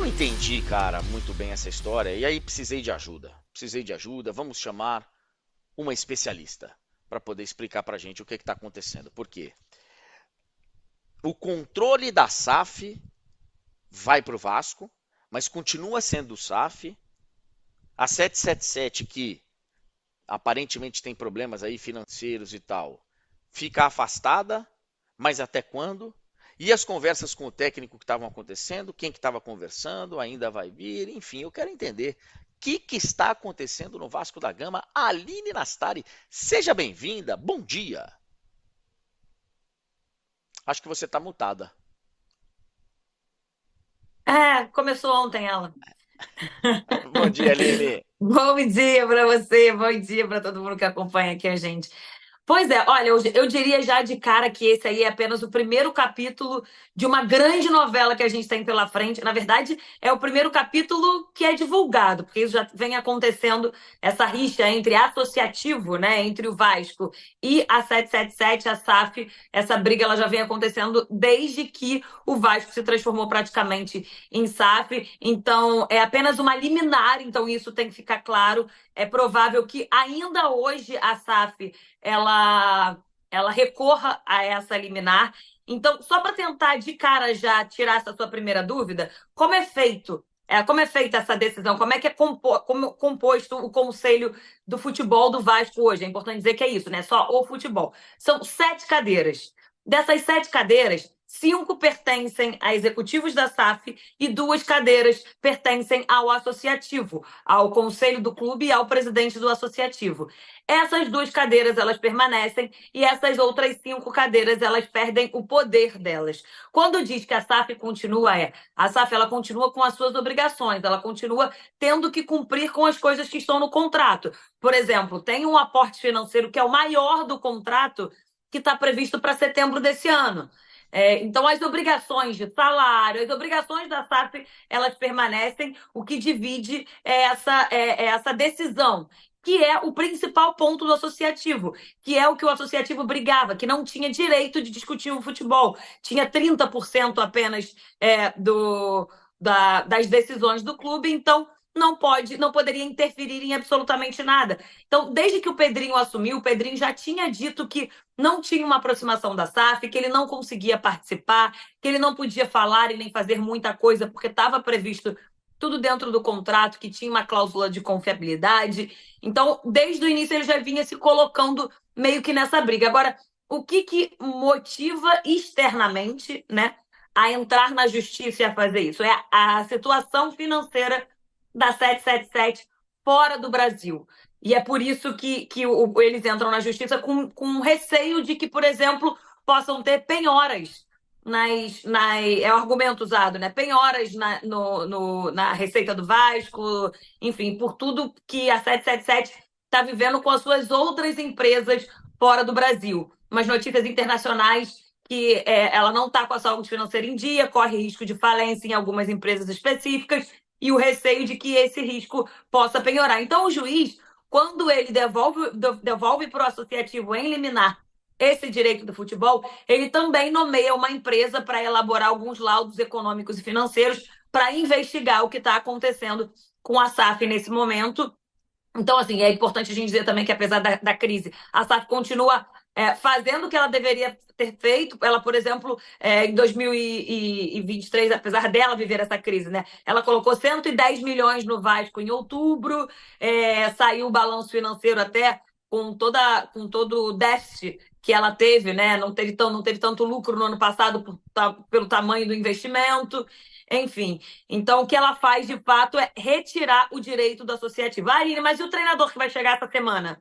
não entendi, cara, muito bem essa história, e aí precisei de ajuda. Precisei de ajuda, vamos chamar uma especialista para poder explicar pra gente o que está acontecendo. Por quê? O controle da SAF vai para o Vasco, mas continua sendo o SAF. A 777, que aparentemente tem problemas aí financeiros e tal, fica afastada, mas até quando? E as conversas com o técnico que estavam acontecendo, quem que estava conversando, ainda vai vir, enfim, eu quero entender o que está acontecendo no Vasco da Gama. Aline Nastari, seja bem-vinda, bom dia. Acho que você está mutada. É, começou ontem ela. Bom dia, Aline. Bom dia para você, bom dia para todo mundo que acompanha aqui a gente. Pois é, olha, eu diria já de cara que esse aí é apenas o primeiro capítulo de uma grande novela que a gente tem pela frente. Na verdade, é o primeiro capítulo que é divulgado, porque isso já vem acontecendo, essa rixa entre associativo, né, entre o Vasco e a 777, a SAF. Essa briga ela já vem acontecendo desde que o Vasco se transformou praticamente em SAF. Então, é apenas uma liminar, então isso tem que ficar claro. É provável que ainda hoje a SAF ela recorra a essa liminar. Então, só para tentar de cara já tirar essa sua primeira dúvida, como é feito? Como é feita essa decisão? Como é que é composto o Conselho do Futebol do Vasco hoje? É importante dizer que é isso, né? Só o futebol. São 7 cadeiras. Dessas 7 cadeiras, 5 pertencem a executivos da SAF e 2 cadeiras pertencem ao associativo, ao conselho do clube e ao presidente do associativo. Essas 2 cadeiras elas permanecem e essas outras 5 cadeiras elas perdem o poder delas. Quando diz que a SAF continua, a SAF ela continua com as suas obrigações, ela continua tendo que cumprir com as coisas que estão no contrato. Por exemplo, tem um aporte financeiro que é o maior do contrato que está previsto para setembro desse ano. Então, as obrigações de salário, as obrigações da SAF, elas permanecem. O que divide é essa decisão, que é o principal ponto do associativo, que é o que o associativo brigava, que não tinha direito de discutir o futebol. Tinha 30% apenas das decisões do clube, então não poderia interferir em absolutamente nada. Então, desde que o Pedrinho assumiu, o Pedrinho já tinha dito que não tinha uma aproximação da SAF, que ele não conseguia participar, que ele não podia falar e nem fazer muita coisa, porque estava previsto tudo dentro do contrato, que tinha uma cláusula de confiabilidade. Então, desde o início, ele já vinha se colocando meio que nessa briga. Agora, o que motiva externamente, né, a entrar na justiça e a fazer isso? É a situação financeira da 777 fora do Brasil. E é por isso que eles entram na justiça com receio de que, por exemplo, possam ter penhoras é o argumento usado, né? Penhoras na receita do Vasco, enfim, por tudo que a 777 está vivendo com as suas outras empresas fora do Brasil. Umas notícias internacionais que ela não está com a saúde financeira em dia, corre risco de falência em algumas empresas específicas e o receio de que esse risco possa penhorar. Então, o juiz, quando ele devolve para o associativo em liminar esse direito do futebol, ele também nomeia uma empresa para elaborar alguns laudos econômicos e financeiros para investigar o que está acontecendo com a SAF nesse momento. Então, assim, é importante a gente dizer também que, apesar da crise, a SAF continua fazendo o que ela deveria ter feito. Ela, por exemplo, em 2023, apesar dela viver essa crise, né, ela colocou 110 milhões no Vasco em outubro, saiu o balanço financeiro até com todo o déficit que ela teve, né? Não teve tanto lucro no ano passado pelo tamanho do investimento. Enfim, então, o que ela faz de fato é retirar o direito do associativo. Ah, Aline, mas e o treinador que vai chegar essa semana?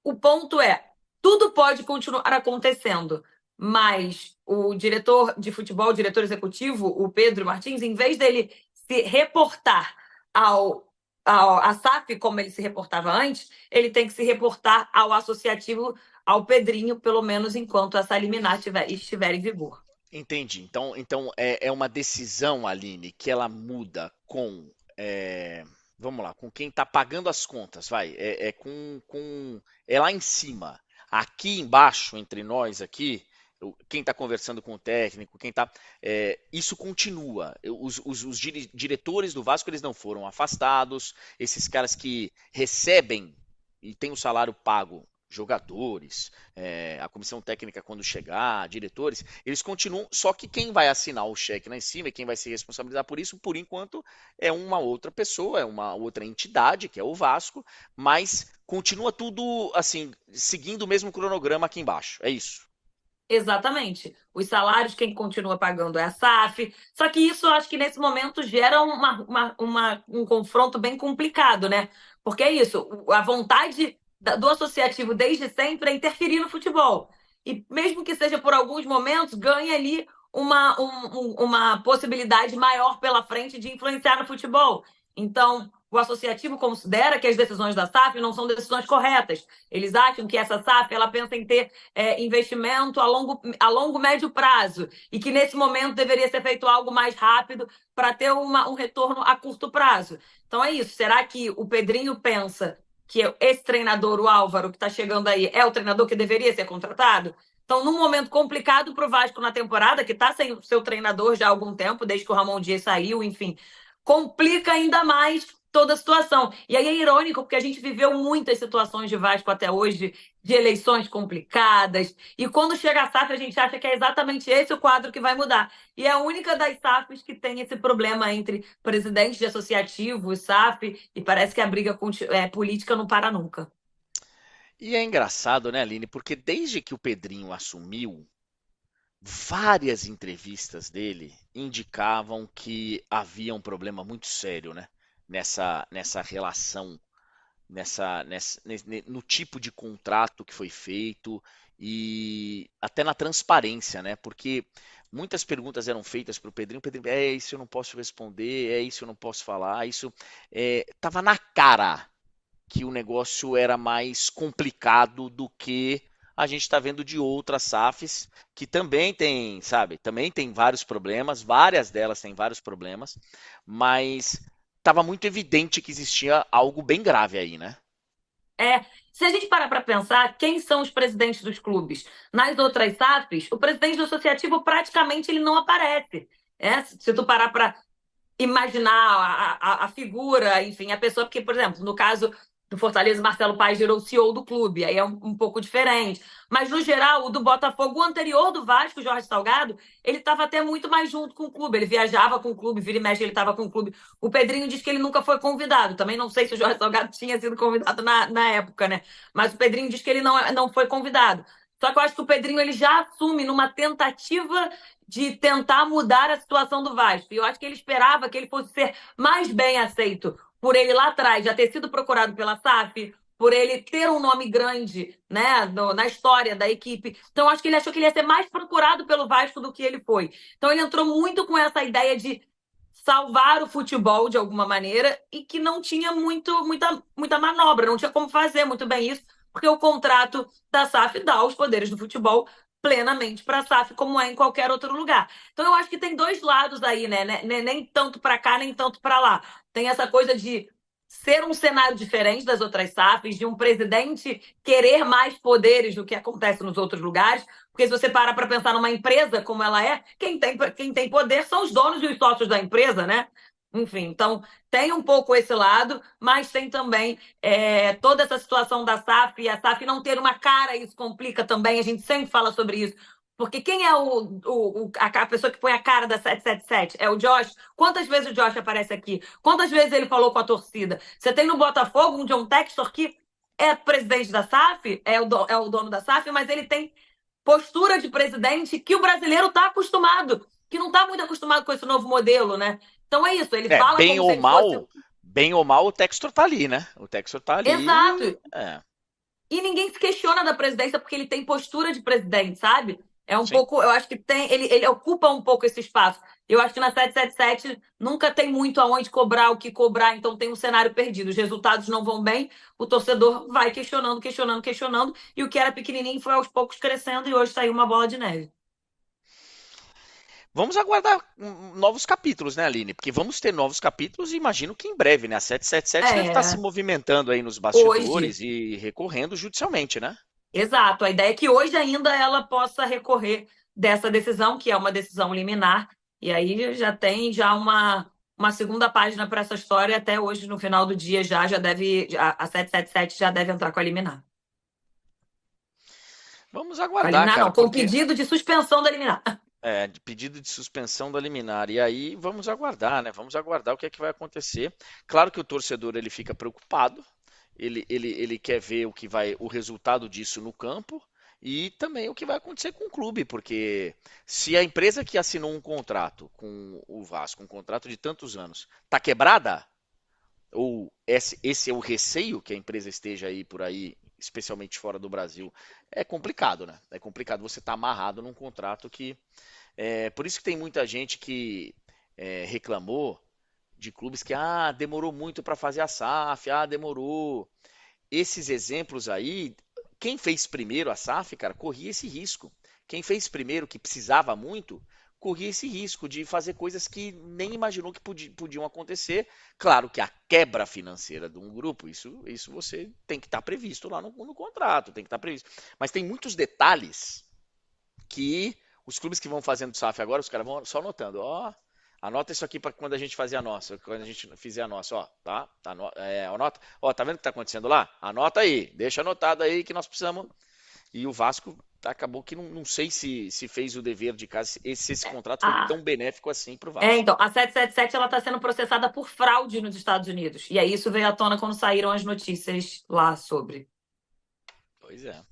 O ponto é: tudo pode continuar acontecendo, mas o diretor de futebol, o diretor executivo, o Pedro Martins, em vez dele se reportar à SAF, como ele se reportava antes, ele tem que se reportar ao associativo, ao Pedrinho, pelo menos enquanto essa liminar estiver em vigor. Entendi. Então é uma decisão, Aline, que ela muda vamos lá, com quem está pagando as contas, vai. É lá em cima. Aqui embaixo, entre nós aqui, quem está conversando com o técnico, quem está. Isso continua. Os diretores do Vasco eles não foram afastados. Esses caras que recebem e têm o salário pago, jogadores, a comissão técnica quando chegar, diretores, eles continuam. Só que quem vai assinar o cheque lá em cima e quem vai se responsabilizar por isso, por enquanto, é uma outra pessoa, é uma outra entidade, que é o Vasco, mas continua tudo assim, seguindo o mesmo cronograma aqui embaixo. É isso. Exatamente. Os salários, quem continua pagando é a SAF. Só que isso, eu acho que nesse momento gera um confronto bem complicado, né? Porque é isso, a vontade do associativo desde sempre é interferir no futebol. E mesmo que seja por alguns momentos, ganha ali uma possibilidade maior pela frente de influenciar no futebol. Então, o associativo considera que as decisões da SAF não são decisões corretas. Eles acham que essa SAF ela pensa em ter investimento a longo, médio prazo e que nesse momento deveria ser feito algo mais rápido para ter um retorno a curto prazo. Então é isso. Será que o Pedrinho pensa que esse treinador, o Álvaro, que está chegando aí, é o treinador que deveria ser contratado? Então, num momento complicado para o Vasco na temporada, que está sem o seu treinador já há algum tempo, desde que o Ramon Dias saiu, enfim, complica ainda mais toda a situação. E aí é irônico, porque a gente viveu muitas situações de Vasco até hoje, de eleições complicadas, e quando chega a SAF, a gente acha que é exatamente esse o quadro que vai mudar. E é a única das SAFs que tem esse problema entre presidente de associativo e SAF, e parece que a briga política não para nunca. E é engraçado, né, Aline? Porque desde que o Pedrinho assumiu, várias entrevistas dele indicavam que havia um problema muito sério, né? Nessa relação, no tipo de contrato que foi feito e até na transparência, né? Porque muitas perguntas eram feitas para o Pedrinho, isso eu não posso responder, isso eu não posso falar, isso estava na cara que o negócio era mais complicado do que a gente está vendo de outras SAFs que também tem, sabe, também tem vários problemas, várias delas têm vários problemas, mas estava muito evidente que existia algo bem grave aí, né? Se a gente parar para pensar, quem são os presidentes dos clubes? Nas outras SAFs, o presidente do associativo praticamente ele não aparece. Se tu parar para imaginar a figura, enfim, a pessoa, porque, por exemplo, no caso do Fortaleza, Marcelo Paes virou o CEO do clube, aí é um pouco diferente. Mas, no geral, o do Botafogo, o anterior do Vasco, Jorge Salgado, ele estava até muito mais junto com o clube, ele viajava com o clube, vira e mexe, ele estava com o clube. O Pedrinho diz que ele nunca foi convidado, também não sei se o Jorge Salgado tinha sido convidado na época, né? Mas o Pedrinho diz que ele não foi convidado. Só que eu acho que o Pedrinho ele já assume numa tentativa de tentar mudar a situação do Vasco. E eu acho que ele esperava que ele fosse ser mais bem aceito por ele lá atrás já ter sido procurado pela SAF, por ele ter um nome grande, né, na história da equipe. Então eu acho que ele achou que ele ia ser mais procurado pelo Vasco do que ele foi. Então ele entrou muito com essa ideia de salvar o futebol de alguma maneira e que não tinha muita manobra, não tinha como fazer muito bem isso, porque o contrato da SAF dá os poderes do futebol plenamente para a SAF, como é em qualquer outro lugar. Então eu acho que tem dois lados aí, né? Nem tanto para cá, nem tanto para lá. Tem essa coisa de ser um cenário diferente das outras SAFs, de um presidente querer mais poderes do que acontece nos outros lugares, porque se você parar para pensar numa empresa como ela é, quem tem poder são os donos e os sócios da empresa, né? Enfim, então tem um pouco esse lado, mas tem também toda essa situação da SAF e a SAF não ter uma cara, isso complica também, a gente sempre fala sobre isso. Porque quem é a pessoa que põe a cara da 777? É o Josh? Quantas vezes o Josh aparece aqui? Quantas vezes ele falou com a torcida? Você tem no Botafogo um John Textor que é presidente da SAF, é o dono da SAF, mas ele tem postura de presidente que o brasileiro está acostumado, que não está muito acostumado com esse novo modelo, né? Então é isso, ele fala Bem como se ou ele fosse. mal, bem ou mal, o Textor tá ali, né? O Textor tá Exato. ali. É, E ninguém se questiona da presidência porque ele tem postura de presidente, sabe? É um sim. pouco, eu acho que ele ocupa um pouco esse espaço. Eu acho que na 777 nunca tem muito aonde cobrar, o que cobrar, então tem um cenário perdido. Os resultados não vão bem, o torcedor vai questionando, questionando, questionando, e o que era pequenininho foi aos poucos crescendo e hoje saiu uma bola de neve. Vamos aguardar novos capítulos, né, Aline? Porque vamos ter novos capítulos e imagino que em breve, né? A 777 deve estar se É, movimentando aí nos hoje bastidores e recorrendo judicialmente, né? Exato. A ideia é que hoje ainda ela possa recorrer dessa decisão, que é uma decisão liminar, e aí já tem já uma segunda página para essa história, até hoje, no final do dia, já deve, a 777 já deve entrar com a liminar. Vamos Com a aguardar, liminar, cara, não, com o porque pedido de suspensão da liminar. de pedido de suspensão da liminar. E aí vamos aguardar, né? Vamos aguardar o que é que vai acontecer. Claro que o torcedor ele fica preocupado, ele quer ver o resultado disso no campo e também o que vai acontecer com o clube, porque se a empresa que assinou um contrato com o Vasco, um contrato de tantos anos, está quebrada, ou esse é o receio que a empresa esteja aí por aí, especialmente fora do Brasil, é complicado, né? É complicado você estar amarrado num contrato que. Por isso que tem muita gente que reclamou de clubes que demorou muito para fazer a SAF, demorou. Esses exemplos aí, quem fez primeiro a SAF, cara, corria esse risco. Quem fez primeiro, que precisava muito, corria esse risco de fazer coisas que nem imaginou que podiam acontecer. Claro que a quebra financeira de um grupo, isso você tem que estar previsto lá no contrato, tem que estar previsto. Mas tem muitos detalhes que os clubes que vão fazendo SAF agora, os caras vão só anotando, ó, anota isso aqui para quando a gente fazer a nossa, quando a gente fizer a nossa, ó, tá anota, ó, tá vendo o que tá acontecendo lá? Anota aí, deixa anotado aí que nós precisamos. E o Vasco acabou que não sei se fez o dever de casa, se esse contrato foi Ah, tão benéfico assim pro Vasco. então, a 777 ela está sendo processada por fraude nos Estados Unidos. E aí isso veio à tona quando saíram as notícias lá sobre. Pois é.